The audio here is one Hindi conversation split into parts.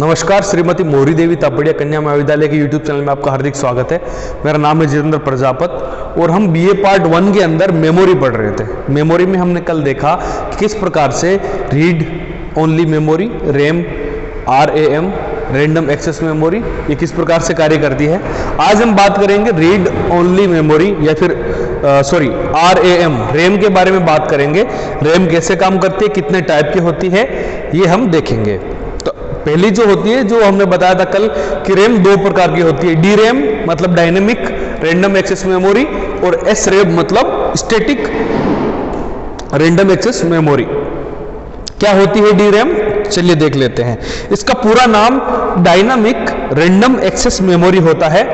नमस्कार, श्रीमती मोहरी देवी तापड़िया कन्या महाविद्यालय के YouTube चैनल में आपका हार्दिक स्वागत है। मेरा नाम है जितेंद्र प्रजापत और हम BA पार्ट 1 के अंदर मेमोरी पढ़ रहे थे। मेमोरी में हमने कल देखा कि किस प्रकार से read only memory, RAM, RAM, random access memory, ये किस प्रकार से कार्य करती है। आज हम बात करेंगे रीड ओनली मेमोरी या फिर RAM के बारे में बात करेंगे। RAM कैसे काम करती है, कितने टाइप की होती है, ये हम देखेंगे। तो पहली जो होती है, जो हमने बताया था कल कि RAM दो प्रकार की होती है। DRAM मतलब डायनेमिक रैंडम एक्सेस मेमोरी और SRAM मतलब स्टैटिक रैंडम एक्सेस मेमोरी। क्या होती है DRAM, चलिए देख लेते हैं। इसका पूरा नाम डायनामिक रैंडम एक्सेस मेमोरी होता है।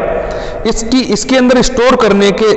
इसके अंदर स्टोर करने के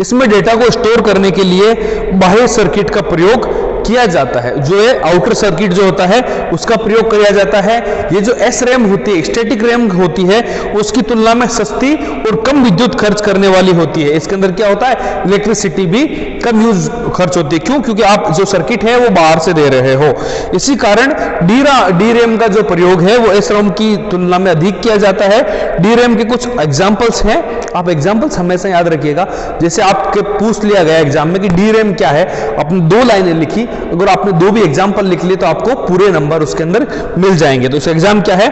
इसमें डेटा को स्टोर करने के लिए बाह्य सर्किट का प्रयोग किया जाता है। जो है आउटर सर्किट जो होता है उसका प्रयोग किया जाता है। ये जो SRAM होती है, स्टैटिक रैम होती है, उसकी तुलना में सस्ती और कम विद्युत खर्च करने वाली होती है। इसके अंदर क्या होता है, इलेक्ट्रिसिटी भी कम यूज खर्च होती है। क्यों? क्योंकि आप जो सर्किट है वो बाहर से दे रहे हो। इसी कारण DRAM का जो प्रयोग है वो SRAM की तुलना में अधिक किया जाता है। DRAM के कुछ एग्जाम्पल्स हैं, आप एग्जाम्पल्स हमेशा याद रखिएगा। जैसे आपके पूछ लिया गया एग्जाम में कि DRAM क्या है, आपने 2 लाइनें लिखी, अगर आपने 2 भी एग्जाम्पल लिख लिए तो आपको पूरे नंबर उसके अंदर मिल जाएंगे। तो उसका एग्जाम क्या है,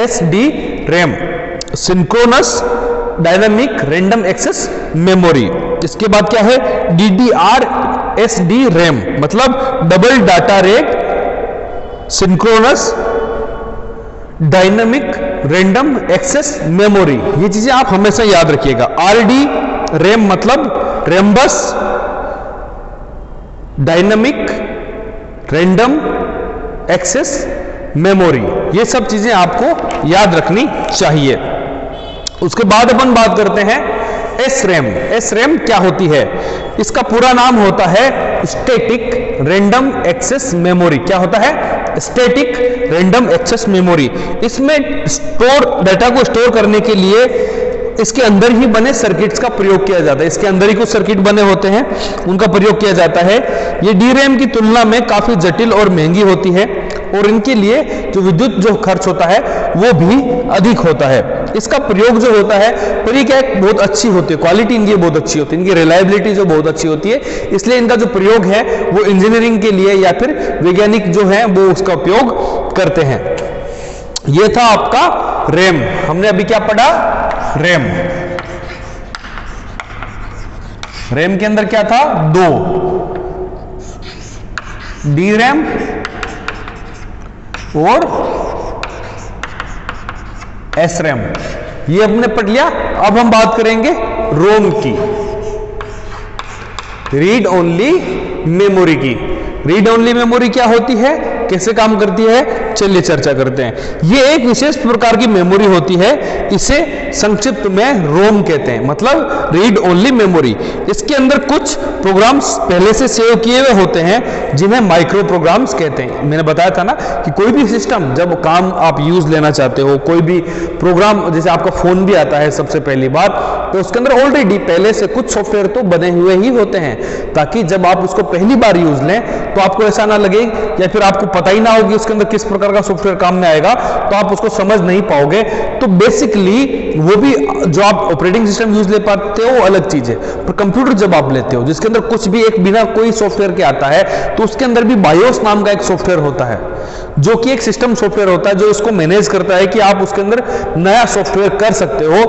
SDRAM, synchronous dynamic random access memory. इसके बाद क्या है, DDR SDRAM मतलब double data rate synchronous dynamic random access memory. ये चीजें आप हमेशा याद रखिएगा। RDRAM मतलब Rambus dynamic random access memory. ये सब चीजें आपको याद रखनी चाहिए। उसके बाद अपन बात करते हैं SRAM। SRAM क्या होती है, इसका पूरा नाम होता है स्टैटिक रैंडम एक्सेस मेमोरी। क्या होता है, स्टैटिक रैंडम एक्सेस मेमोरी। इसमें डाटा को स्टोर करने के लिए इसके अंदर ही बने सर्किट्स का प्रयोग किया जाता है। इसके अंदर ही कुछ सर्किट बने होते हैं, उनका प्रयोग किया जाता है। ये DRAM की तुलना में काफी जटिल और महंगी होती है और इनके लिए जो विद्युत जो खर्च होता है वो भी अधिक होता है। इसका प्रयोग जो होता है, पर ये क्या बहुत अच्छी होती है, क्वालिटी इनकी बहुत अच्छी होती है, इनकी रिलायबिलिटी जो बहुत अच्छी होती है। इसलिए इनका जो प्रयोग है वो इंजीनियरिंग के लिए या फिर वैज्ञानिक जो है वो उसका उपयोग करते हैं। ये था आपका RAM। हमने अभी क्या पढ़ा, RAM के अंदर क्या था, 2 DRAM और SRAM। ये हमने पढ़ लिया। अब हम बात करेंगे ROM की, रीड ओनली मेमोरी की। रीड ओनली मेमोरी क्या होती है, कैसे काम करती है, चलिए चर्चा करते हैं। ये एक विशेष प्रकार की मेमोरी होती है, इसे संक्षिप्त में रोम कहते हैं, मतलब रीड ओनली मेमोरी। इसके अंदर कुछ प्रोग्राम्स पहले से सेव किए हुए होते हैं जिन्हें माइक्रो प्रोग्राम्स कहते हैं। मैंने बताया था ना कि कोई भी सिस्टम जब काम आप यूज लेना चाहते हो, कोई भी प्रोग्राम, जैसे आपका फोन भी आता है सबसे पहली बात, तो उसके अंदर ऑलरेडी पहले से कुछ सॉफ्टवेयर तो बने हुए ही होते हैं, ताकि जब आप उसको पहली बार यूज लें तो आपको ऐसा ना लगे या फिर आपको पता ही ना हो कि उसके अंदर किस प्रकार का सॉफ्टवेयर काम में आएगा, तो आप उसको समझ नहीं पाओगे। तो बेसिकली वो भी जो आप ऑपरेटिंग सिस्टम यूज ले पाते हो वो अलग चीज है, पर कंप्यूटर जब आप लेते हो जिसके अंदर कुछ भी एक बिना कोई सॉफ्टवेयर के आता है, तो उसके अंदर भी बायोस नाम का एक सॉफ्टवेयर होता है, जो कि एक सिस्टम सॉफ्टवेयर होता है जो इसको मैनेज करता है कि आप उसके अंदर नया सॉफ्टवेयर कर सकते हो।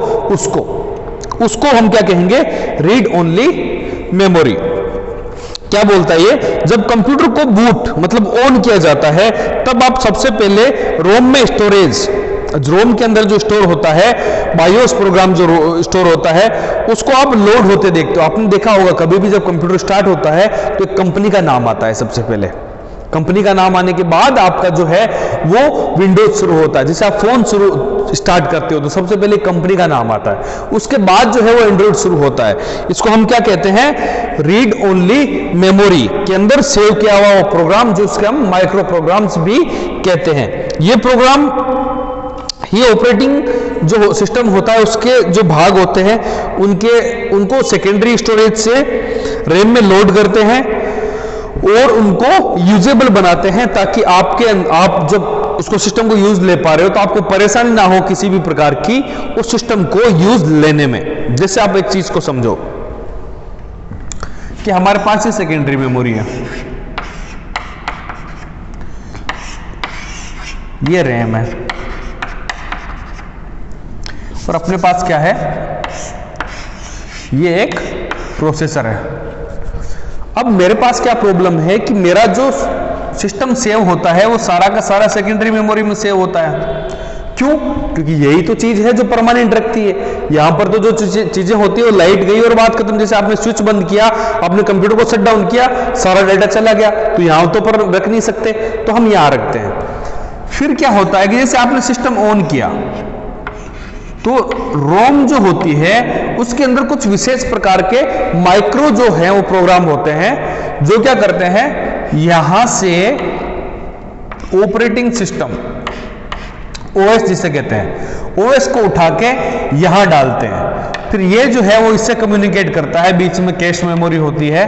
उसको हम क्या कहेंगे, रीड ओनली मेमोरी। क्या बोलता है ये, जब कंप्यूटर को बूट मतलब ऑन किया जाता है तब आप सबसे पहले रोम में स्टोरेज, रोम के अंदर जो स्टोर होता है, बायोस प्रोग्राम जो स्टोर होता है, उसको आप लोड होते देखते हो। आपने देखा होगा कभी भी जब कंप्यूटर स्टार्ट होता है तो एक कंपनी का नाम आता है सबसे पहले। कंपनी का नाम आने के बाद आपका जो है वो विंडोज शुरू होता है। जैसे आप फोन स्टार्ट करते हो तो सबसे पहले कंपनी का नाम आता है, उसके बाद जो है वो एंड्रॉइड शुरू होता है। इसको हम क्या कहते हैं, रीड ओनली मेमोरी के अंदर सेव किया हुआ वो प्रोग्राम, जो उसके हम माइक्रो प्रोग्राम्स भी कहते हैं। ये प्रोग्राम, ये ऑपरेटिंग जो सिस्टम होता है उसके जो भाग होते हैं उनको सेकेंडरी स्टोरेज से रैम में लोड करते हैं और उनको यूजेबल बनाते हैं, ताकि आप जब उसको सिस्टम को यूज ले पा रहे हो तो आपको परेशानी ना हो किसी भी प्रकार की उस सिस्टम को यूज लेने में। जैसे आप एक चीज को समझो कि हमारे पास ये सेकेंडरी मेमोरी है, ये रैम है, और अपने पास क्या है, ये एक प्रोसेसर है। अब मेरे पास क्या प्रॉब्लम है कि मेरा जो सिस्टम सेव होता है वो सारा का सारा सेकेंडरी मेमोरी में सेव होता है। क्यों? क्योंकि यही तो चीज है जो परमानेंट रखती है। यहां पर तो जो चीजें होती है वो लाइट गई और बात खत्म। जैसे आपने स्विच बंद किया, आपने कंप्यूटर को शट डाउन किया, सारा डाटा चला गया, तो यहां तो पर रख नहीं सकते, तो हम यहां रखते हैं। फिर क्या होता है कि जैसे आपने सिस्टम ऑन किया तो रोम जो होती है उसके अंदर कुछ विशेष प्रकार के माइक्रो जो है वो प्रोग्राम होते हैं, जो क्या करते हैं, यहां से ऑपरेटिंग सिस्टम ओएस जिसे कहते हैं, ओएस को उठा के यहां डालते हैं। फिर ये जो है वो इससे कम्युनिकेट करता है, बीच में कैश मेमोरी होती है,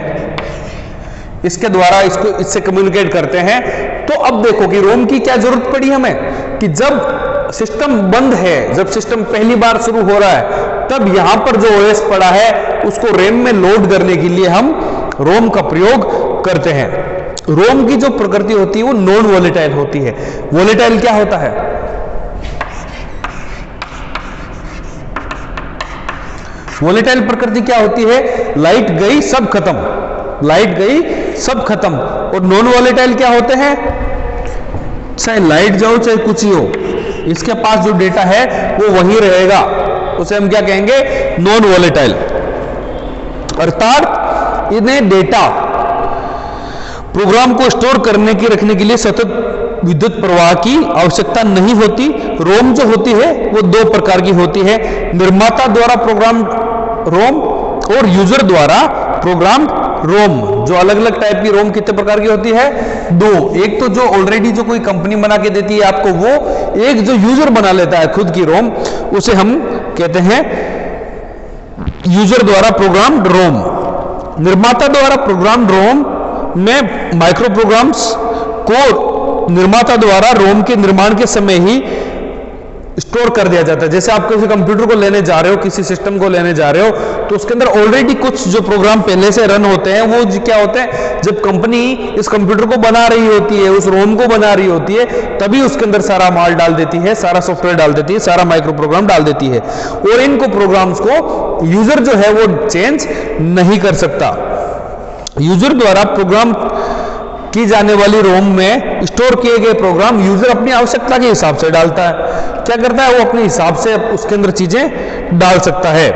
इसके द्वारा इससे कम्युनिकेट करते हैं। तो अब देखो कि रोम की क्या जरूरत पड़ी हमें, कि जब सिस्टम बंद है, जब सिस्टम पहली बार शुरू हो रहा है, तब यहां पर जो ओएस पड़ा है उसको रैम में लोड करने के लिए हम रोम का प्रयोग करते हैं। रोम की जो प्रकृति होती है वो नॉन वोलेटाइल होती है। वोलेटाइल क्या होता है? वोलेटाइल प्रकृति क्या होती है? लाइट गई सब खत्म, लाइट गई सब खत्म। और नॉन वोलेटाइल क्या होते हैं? चाहे लाइट जाओ चाहे कुछ ही हो, इसके पास जो डेटा है वो वही रहेगा, उसे हम क्या कहेंगे? Non volatile. अर्थात इन्हें डेटा प्रोग्राम को स्टोर करने की रखने के लिए सतत विद्युत प्रवाह की आवश्यकता नहीं होती। रोम जो होती है वो दो प्रकार की होती है, निर्माता द्वारा प्रोग्राम रोम और यूजर द्वारा प्रोग्राम रोम। जो अलग अलग टाइप की रोम कितने प्रकार की होती है? दो। एक तो जो ऑलरेडी जो कोई कंपनी बना के देती है आपको वो, एक जो यूजर बना लेता है खुद की रोम, उसे हम कहते हैं यूजर द्वारा प्रोग्राम रोम। निर्माता द्वारा प्रोग्राम रोम में माइक्रो प्रोग्राम्स को निर्माता द्वारा रोम के निर्माण के समय ही स्टोर कर दिया जाता है। जैसे आप किसी कंप्यूटर को लेने जा रहे हो, किसी सिस्टम को लेने जा रहे हो, तो उसके अंदर ऑलरेडी कुछ जो प्रोग्राम पहले से रन होते हैं, वो क्या होते हैं, जब कंपनी इस कंप्यूटर को बना रही होती है, उस रोम को बना रही होती है, तभी उसके अंदर सारा माल डाल देती है, सारा सॉफ्टवेयर डाल देती है, सारा माइक्रो प्रोग्राम डाल देती है। और इनको प्रोग्राम्स को यूजर जो है वो चेंज नहीं कर सकता। यूजर द्वारा प्रोग्राम की जाने वाली रोम में स्टोर किए गए प्रोग्राम यूजर अपनी आवश्यकता के हिसाब से डालता है। क्या करता है? वो अपने हिसाब से उसके अंदर चीजें डाल सकता है।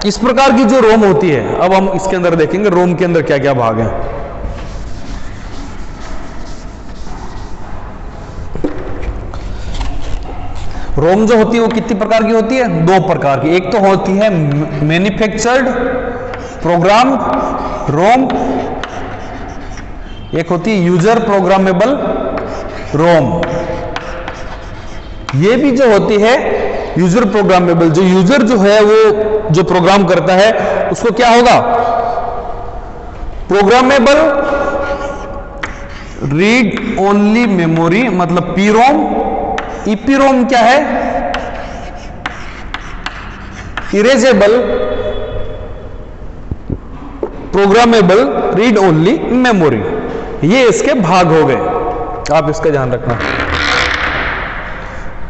इस प्रकार की जो रोम होती है, अब हम इसके अंदर देखेंगे रोम के अंदर क्या क्या भाग हैं। रोम जो होती है वो कितनी प्रकार की होती है? दो प्रकार की। एक तो होती है मैन्युफैक्चर्ड प्रोग्राम रोम, एक होती है यूजर प्रोग्रामेबल रोम। ये भी जो होती है यूजर प्रोग्रामेबल, जो यूजर जो है वो जो प्रोग्राम करता है उसको क्या होगा? प्रोग्रामेबल रीड ओनली मेमोरी, मतलब पीरोम। ईपीरोम क्या है? Erasable programmable read only memory. ये इसके भाग हो गए, आप इसका ध्यान रखना,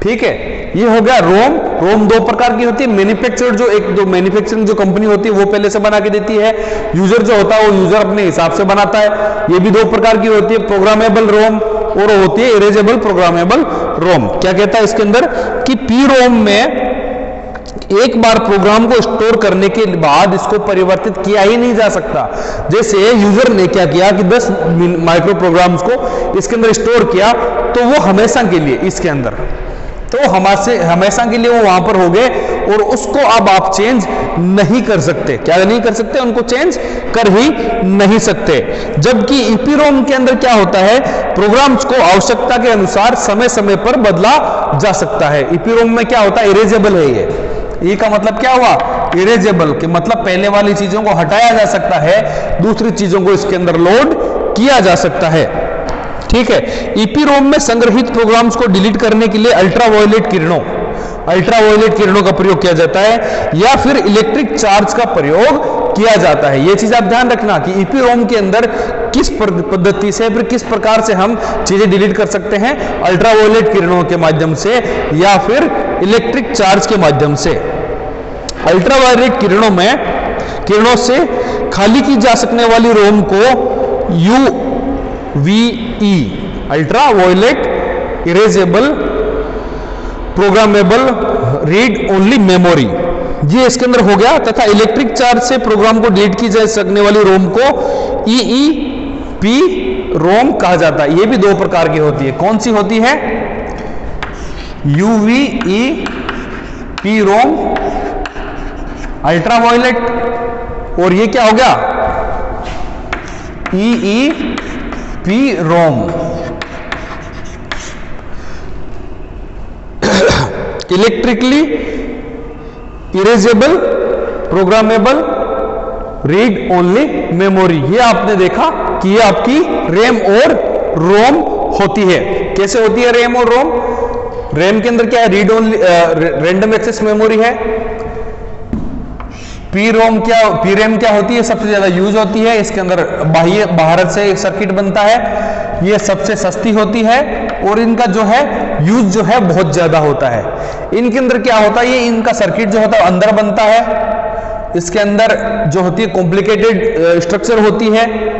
ठीक है। ये हो गया रोम। रोम दो प्रकार की होती है, मैन्युफैक्चर्ड जो मैन्युफैक्चरिंग जो कंपनी होती है वो पहले से बना के देती है, यूजर जो होता है वो यूजर अपने हिसाब से बनाता है। ये भी दो प्रकार की होती है, प्रोग्रामेबल रोम और होती है इरेजेबल प्रोग्रामेबल रोम। क्या कहता है इसके अंदर कि पी रोम में एक बार प्रोग्राम को स्टोर करने के बाद इसको परिवर्तित किया ही नहीं जा सकता। जैसे यूजर ने क्या किया कि 10 माइक्रो प्रोग्राम्स को इसके अंदर स्टोर किया, तो वो हमेशा के लिए इसके अंदर, तो हमेशा के लिए वो वहां पर हो गए और उसको अब आप चेंज नहीं कर सकते। क्या नहीं कर सकते? उनको चेंज कर ही नहीं सकते। जबकि ईपीरोम के अंदर क्या होता है? प्रोग्राम्स को आवश्यकता के अनुसार समय समय पर बदला जा सकता है। ईपीरोम में क्या होता है? इरेजेबल है ये का मतलब क्या हुआ? इरेजेबल के मतलब पहले वाली चीजों को हटाया जा सकता है, दूसरी चीजों को इसके अंदर लोड किया जा सकता है। ठीक है, ईपीरोम में संग्रहित प्रोग्राम्स को डिलीट करने के लिए अल्ट्रावायलेट किरणों का प्रयोग किया जाता है या फिर इलेक्ट्रिक चार्ज का प्रयोग किया जाता है। यह चीज आप ध्यान रखना कि ईपीरोम के अंदर किस पद्धति से, फिर किस प्रकार से हम चीजें डिलीट कर सकते हैं, अल्ट्रावायलेट किरणों के माध्यम से या फिर इलेक्ट्रिक चार्ज के माध्यम से। अल्ट्रावायलेट किरणों से खाली की जा सकने वाली रोम को UVE ultraviolet erasable programmable read only memory, ये इसके अंदर हो गया। तथा इलेक्ट्रिक चार्ज से प्रोग्राम को डिलीट की जा सकने वाली रोम को EEPROM कहा जाता है। ये भी दो प्रकार की होती है। कौन सी होती है? UVEPROM अल्ट्रावायलेट, और ये क्या हो गया? EEPROM electrically erasable programmable read only memory. ये आपने देखा कि ये आपकी रैम और रोम होती है। कैसे होती है रैम और रोम? रैम के अंदर क्या है? Read only random access memory है। पीरैम क्या होती है? सबसे ज्यादा यूज होती है। इसके अंदर बाहर से एक सर्किट बनता है, ये सबसे सस्ती होती है और इनका जो है यूज जो है बहुत ज्यादा होता है। इनके अंदर क्या होता है? ये इनका सर्किट जो होता है अंदर बनता है, इसके अंदर जो होती है कॉम्प्लिकेटेड स्ट्रक्चर होती है,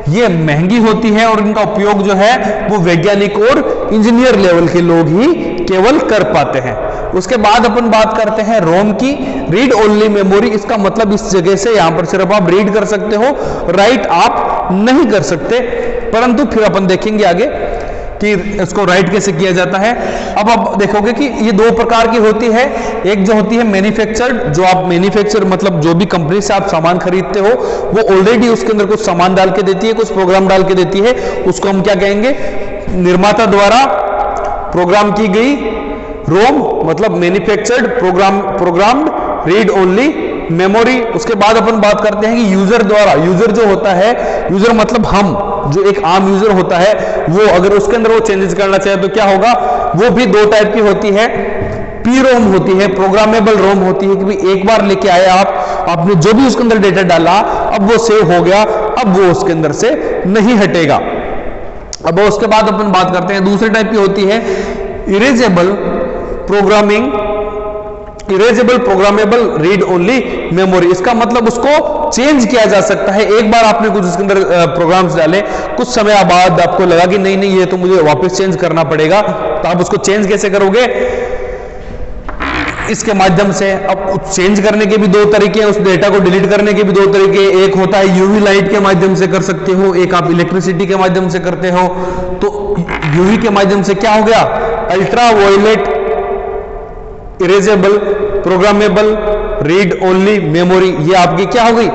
ये महंगी होती है और इनका उपयोग जो है वो वैज्ञानिक और इंजीनियर लेवल के लोग ही केवल कर पाते हैं। उसके बाद अपन बात करते हैं रोम की, रीड ओनली मेमोरी। इसका मतलब इस जगह से यहां पर सिर्फ आप रीड कर सकते हो, राइट आप नहीं कर सकते। परंतु फिर अपन देखेंगे आगे कि इसको राइट कैसे किया जाता है। अब आप देखोगे कि ये दो प्रकार की होती है। एक जो होती है मैन्युफैक्चर्ड, जो आप मैन्युफैक्चर मतलब जो भी कंपनी से आप सामान खरीदते हो वो ऑलरेडी उसके अंदर कुछ सामान डाल के देती है, कुछ प्रोग्राम डाल के देती है। उसको हम क्या कहेंगे? निर्माता द्वारा प्रोग्राम की गई रोम, मतलब manufactured programmed read only memory. उसके बाद अपन बात करते हैं कि यूजर द्वारा, यूजर जो होता है, यूजर मतलब हम, जो एक आम यूजर होता है, वो अगर उसके अंदर वो चेंजेस करना चाहे तो क्या होगा? वो भी दो टाइप की होती है। पीरोम होती है, प्रोग्रामेबल रोम होती है कि भाई एक बार लेके आए आपने जो भी उसके अंदर डेटा डाला, अब वो सेव हो गया, अब वो उसके अंदर से नहीं हटेगा। अब उसके बाद अपन बात करते हैं दूसरे टाइप की होती है erasable programmable read only memory. इसका मतलब उसको चेंज किया जा सकता है। एक बार आपने कुछ उसके अंदर प्रोग्राम्स डाले, कुछ समय बाद आपको लगा कि नहीं ये तो मुझे वापस चेंज करना पड़ेगा, तो आप उसको चेंज कैसे करोगे? इसके माध्यम से। अब चेंज करने के भी दो तरीके हैं, उस डेटा को डिलीट करने के भी दो तरीके। एक होता है यूवी लाइट के माध्यम से कर सकते हो, एक आप इलेक्ट्रिसिटी के माध्यम से करते हो। तो यूवी के माध्यम से क्या हो गया? Ultraviolet erasable programmable read only memory, ये आपकी क्या हो गई?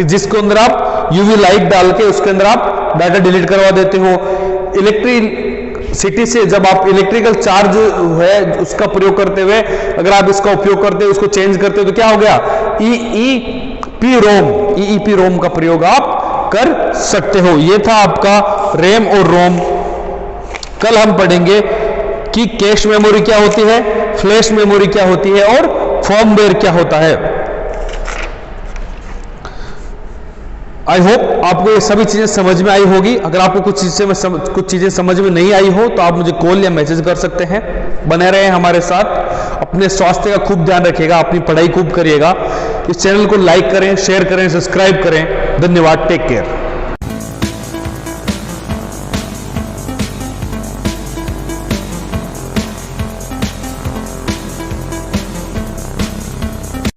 जिसके अंदर आप यूवी लाइट डाल के उसके अंदर आप डाटा डिलीट करवा देते हो। इलेक्ट्रिसिटी से जब आप इलेक्ट्रिकल चार्ज है उसका प्रयोग करते हुए अगर आप इसका उपयोग करते हो, उसको चेंज करते हो, तो क्या हो गया? EEPROM का प्रयोग आप कर सकते हो। ये था आपका रैम और रोम। कल हम पढ़ेंगे कि कैश मेमोरी क्या होती है, फ्लैश मेमोरी क्या होती है और फर्मवेयर क्या होता है। आई होप आपको ये सभी चीजें समझ में आई होगी। अगर आपको कुछ चीजें समझ में नहीं आई हो तो आप मुझे कॉल या मैसेज कर सकते हैं। बने रहें हमारे साथ, अपने स्वास्थ्य का खूब ध्यान रखिएगा, अपनी पढ़ाई खूब करिएगा। इस चैनल को लाइक करें, शेयर करें, सब्सक्राइब करें। धन्यवाद, टेक केयर।